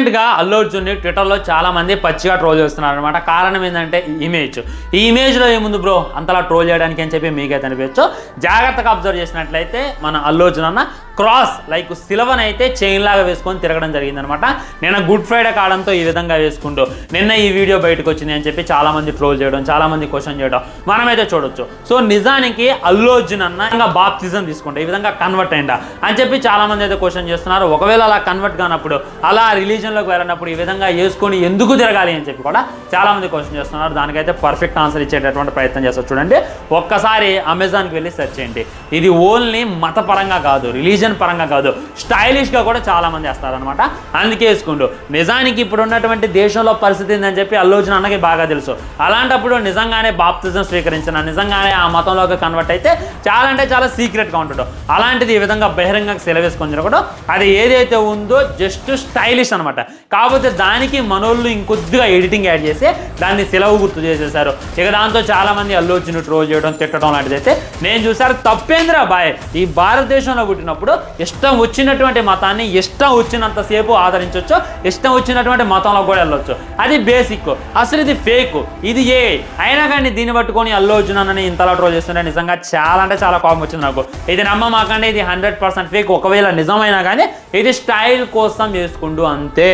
రీసెంట్గా అల్లు అర్జున్ని ట్విట్టర్లో చాలా మంది పచ్చిగా ట్రోల్ చేస్తున్నారు అనమాట. కారణం ఏంటంటే ఈ ఇమేజ్లో ఏముంది బ్రో అంతలా ట్రోల్ చేయడానికి అని చెప్పి మీకైతే అనిపించచ్చు. జాగ్రత్తగా అబ్జర్వ్ చేసినట్లయితే మన అల్లు అర్జున్ అన్న క్రాస్ లైక్ సిలవన్ అయితే చైన్ లాగా వేసుకొని తిరగడం జరిగిందనమాట. నిన్న గుడ్ ఫ్రైడే కావడంతో ఈ విధంగా వేసుకుంటూ నిన్న ఈ వీడియో బయటకు వచ్చింది అని చెప్పి చాలా మంది ట్రోల్ చేయడం, చాలా మంది క్వశ్చన్ చేయడం మనమైతే చూడొచ్చు. సో నిజానికి అల్లు అర్జున్ అన్న బాప్తిజం తీసుకుంటే ఈ విధంగా కన్వర్ట్ అయిందా అని చెప్పి చాలా మంది అయితే క్వశ్చన్ చేస్తున్నారు. ఒకవేళ అలా కన్వర్ట్ కానప్పుడు, అలా రిలీజన్లోకి వెళ్ళినప్పుడు ఈ విధంగా వేసుకొని ఎందుకు తిరగాలి అని చెప్పి కూడా చాలా మంది క్వశ్చన్ చేస్తున్నారు. దానికైతే పర్ఫెక్ట్ ఆన్సర్ ఇచ్చేటటువంటి ప్రయత్నం చేస్తారు. చూడండి, ఒక్కసారి అమెజాన్కి వెళ్ళి సెర్చ్ చేయండి. ఇది ఓన్లీ మతపరంగా కాదు, రిలీజన్ పరంగా కాదు, స్టైలిష్గా కూడా చాలా మంది వేస్తారనమాట. అందుకే వేసుకుంటూ నిజానికి ఇప్పుడు ఉన్నటువంటి దేశంలో పరిస్థితి ఏందని చెప్పి అల్లు అర్జున్ అన్నకి బాగా తెలుసు. అలాంటప్పుడు నిజంగానే బాప్తిజం స్వీకరించిన, నిజంగానే ఆ మతంలోకి కన్వర్ట్ అయితే చాలా అంటే చాలా సీక్రెట్గా ఉంటాడు. అలాంటిది ఈ విధంగా బహిరంగంగా సెలవేసుకొని తిరగడం, అది ఏదైతే ఉందో జస్ట్ స్టైలిష్ అనమాట. కాకపోతే దానికి మనోళ్ళు ఇంకొద్దిగా ఎడిటింగ్ యాడ్ చేసి దాన్ని సెలవు గుర్తు చేసేసారు. ఇక దాంతో చాలా మంది అల్లు అర్జున్ ట్రోల్ చేయడం, తిట్టడం లాంటిది అయితే నేను చూసారు. తప్పేంద్రా బాయ్, ఈ భారతదేశంలో పుట్టినప్పుడు ఇష్టం వచ్చినటువంటి మతాన్ని ఇష్టం వచ్చినంతసేపు ఆదరించవచ్చు, ఇష్టం వచ్చినటువంటి మతంలో కూడా వెళ్ళొచ్చు. అది బేసిక్. అసలు ఇది ఫేక్, ఇది అయినా కానీ దీన్ని పట్టుకొని అల్లు అర్జున్ అన్నని ఇంతలా ట్రోల్ చేస్తుంటే నిజంగా చాలా అంటే చాలా కోపం వచ్చింది నాకు. ఇది నమ్మమాకండి, ఇది 100% ఫేక్. ఒకవేళ నిజమైనా కానీ ఇది స్టైల్ కోసం చేసుకుంటూ అంతే.